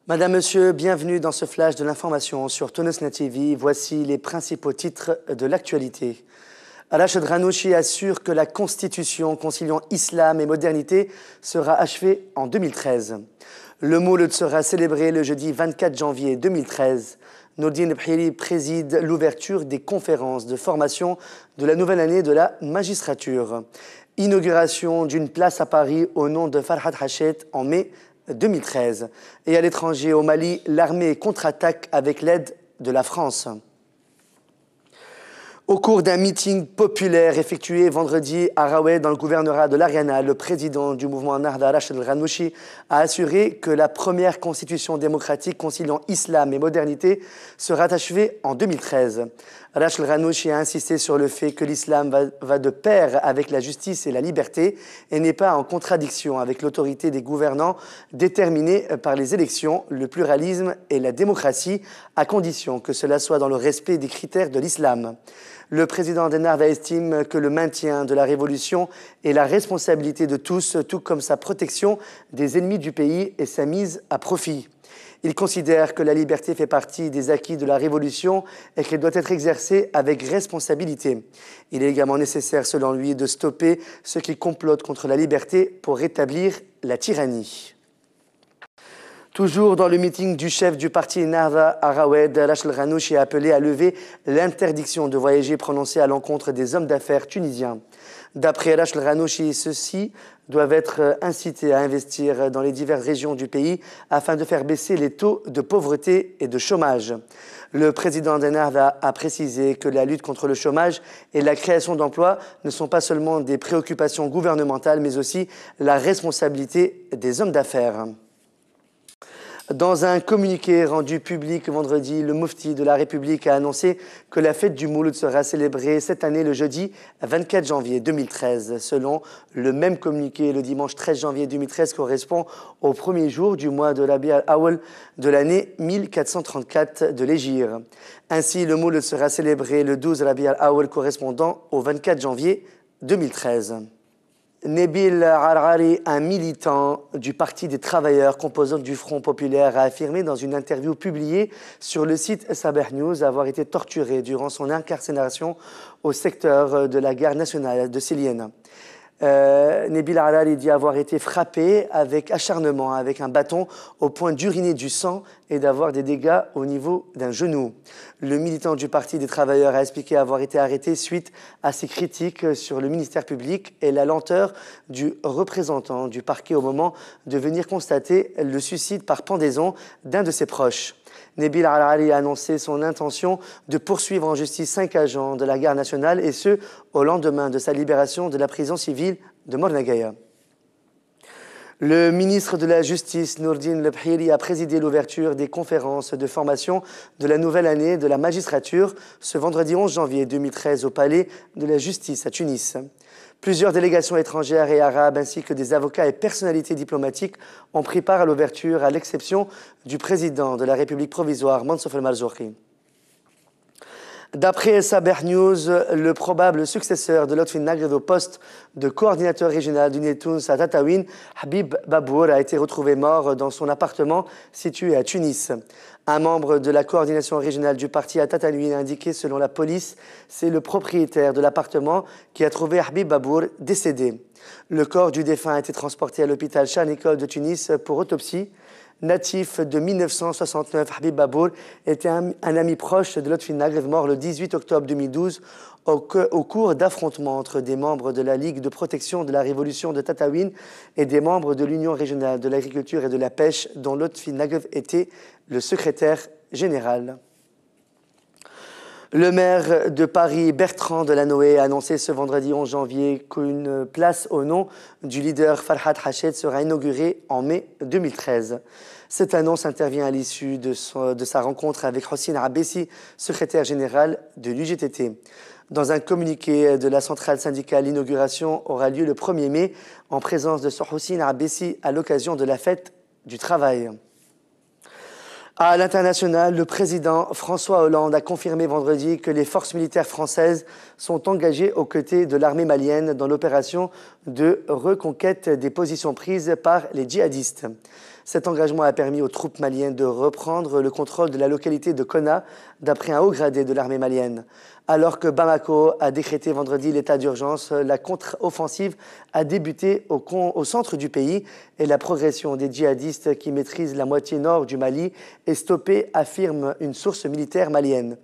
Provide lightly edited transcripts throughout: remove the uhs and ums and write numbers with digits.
Madame, Monsieur, bienvenue dans ce flash de l'information sur Tonosnet TV. Voici les principaux titres de l'actualité. Rachid Ghannouchi assure que la constitution conciliant islam et modernité sera achevée en 2013. Le Mouloud sera célébré le jeudi 24 janvier 2013. Nourdine Bhiri préside l'ouverture des conférences de formation de la nouvelle année de la magistrature. Inauguration d'une place à Paris au nom de Farhad Hachet en mai 2013. Et à l'étranger, au Mali, l'armée contre-attaque avec l'aide de la France. Au cours d'un meeting populaire effectué vendredi à Raweh dans le gouvernorat de l'Ariana, le président du mouvement Nahda, Rachid Ghannouchi, a assuré que la première constitution démocratique conciliant islam et modernité sera achevée en 2013. Rachid Ghannouchi a insisté sur le fait que l'islam va de pair avec la justice et la liberté et n'est pas en contradiction avec l'autorité des gouvernants déterminée par les élections, le pluralisme et la démocratie, à condition que cela soit dans le respect des critères de l'islam. Le président d'Ennahda estime que le maintien de la révolution est la responsabilité de tous, tout comme sa protection des ennemis du pays et sa mise à profit. Il considère que la liberté fait partie des acquis de la révolution et qu'elle doit être exercée avec responsabilité. Il est également nécessaire, selon lui, de stopper ceux qui complotent contre la liberté pour rétablir la tyrannie. Toujours dans le meeting du chef du parti Ennahda à Raweh, Rachid Ghannouchi a appelé à lever l'interdiction de voyager prononcée à l'encontre des hommes d'affaires tunisiens. D'après Rachid Ghannouchi, ceux-ci doivent être incités à investir dans les diverses régions du pays afin de faire baisser les taux de pauvreté et de chômage. Le président d'Ennahda a précisé que la lutte contre le chômage et la création d'emplois ne sont pas seulement des préoccupations gouvernementales, mais aussi la responsabilité des hommes d'affaires. Dans un communiqué rendu public vendredi, le Mufti de la République a annoncé que la fête du Mouloud sera célébrée cette année le jeudi 24 janvier 2013. Selon le même communiqué, le dimanche 13 janvier 2013 correspond au premier jour du mois de Rabi al-Awwal de l'année 1434 de l'Hégire. Ainsi, le Mouloud sera célébré le 12 Rabi al-Awwal correspondant au 24 janvier 2013. Nabil Arari, un militant du Parti des travailleurs, composant du Front populaire, a affirmé dans une interview publiée sur le site Sabah News avoir été torturé durant son incarcération au secteur de la gare nationale de Sélienne. Nabil Arari dit avoir été frappé avec acharnement avec un bâton au point d'uriner du sang et d'avoir des dégâts au niveau d'un genou. Le militant du Parti des travailleurs a expliqué avoir été arrêté suite à ses critiques sur le ministère public et la lenteur du représentant du parquet au moment de venir constater le suicide par pendaison d'un de ses proches. Nabil Arari a annoncé son intention de poursuivre en justice 5 agents de la gare nationale et ce, au lendemain de sa libération de la prison civile de Mornagaya. Le ministre de la Justice, Nourdine Bhiri, a présidé l'ouverture des conférences de formation de la nouvelle année de la magistrature ce vendredi 11 janvier 2013 au Palais de la Justice à Tunis. Plusieurs délégations étrangères et arabes ainsi que des avocats et personnalités diplomatiques ont pris part à l'ouverture, à l'exception du président de la République provisoire, Mansour el-Marzouki. D'après Sabah News, le probable successeur de Lotfi Nagred au poste de coordinateur régional d'Unité Tunis à Tataouine, Habib Babour, a été retrouvé mort dans son appartement situé à Tunis. Un membre de la coordination régionale du parti à Tataouine a indiqué, selon la police, c'est le propriétaire de l'appartement qui a trouvé Habib Babour décédé. Le corps du défunt a été transporté à l'hôpital Charles-Nicolle de Tunis pour autopsie. Natif de 1969, Habib Babour était un ami proche de Lotfi Nagred, mort le 18 octobre 2012 au cours d'affrontements entre des membres de la Ligue de protection de la Révolution de Tataouine et des membres de l'Union régionale de l'agriculture et de la pêche, dont Lotfi Nagred était le secrétaire général. Le maire de Paris, Bertrand Delanoë, a annoncé ce vendredi 11 janvier qu'une place au nom du leader Farhad Hachet sera inaugurée en mai 2013. Cette annonce intervient à l'issue de sa rencontre avec Hossein Abbessi, secrétaire général de l'UGTT. Dans un communiqué de la centrale syndicale, l'inauguration aura lieu le 1er mai en présence de Hossein Abbessi à l'occasion de la fête du travail. À l'international, le président François Hollande a confirmé vendredi que les forces militaires françaises sont engagées aux côtés de l'armée malienne dans l'opération de reconquête des positions prises par les djihadistes. Cet engagement a permis aux troupes maliennes de reprendre le contrôle de la localité de Konna, d'après un haut gradé de l'armée malienne. Alors que Bamako a décrété vendredi l'état d'urgence, la contre-offensive a débuté au centre du pays et la progression des djihadistes qui maîtrisent la moitié nord du Mali est stoppée, affirme une source militaire malienne.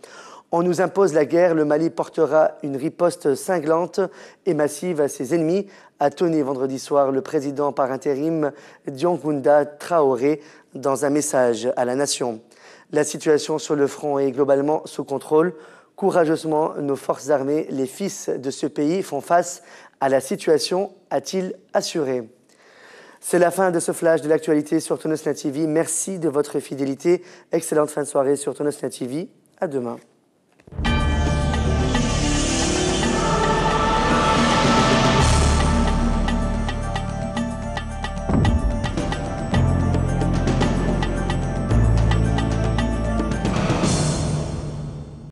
On nous impose la guerre, le Mali portera une riposte cinglante et massive à ses ennemis, a tonné vendredi soir le président par intérim Diongounda Traoré dans un message à la nation. La situation sur le front est globalement sous contrôle. Courageusement, nos forces armées, les fils de ce pays, font face à la situation, a-t-il assuré. C'est la fin de ce flash de l'actualité sur Tonosna TV. Merci de votre fidélité. Excellente fin de soirée sur Tonosna TV. À demain.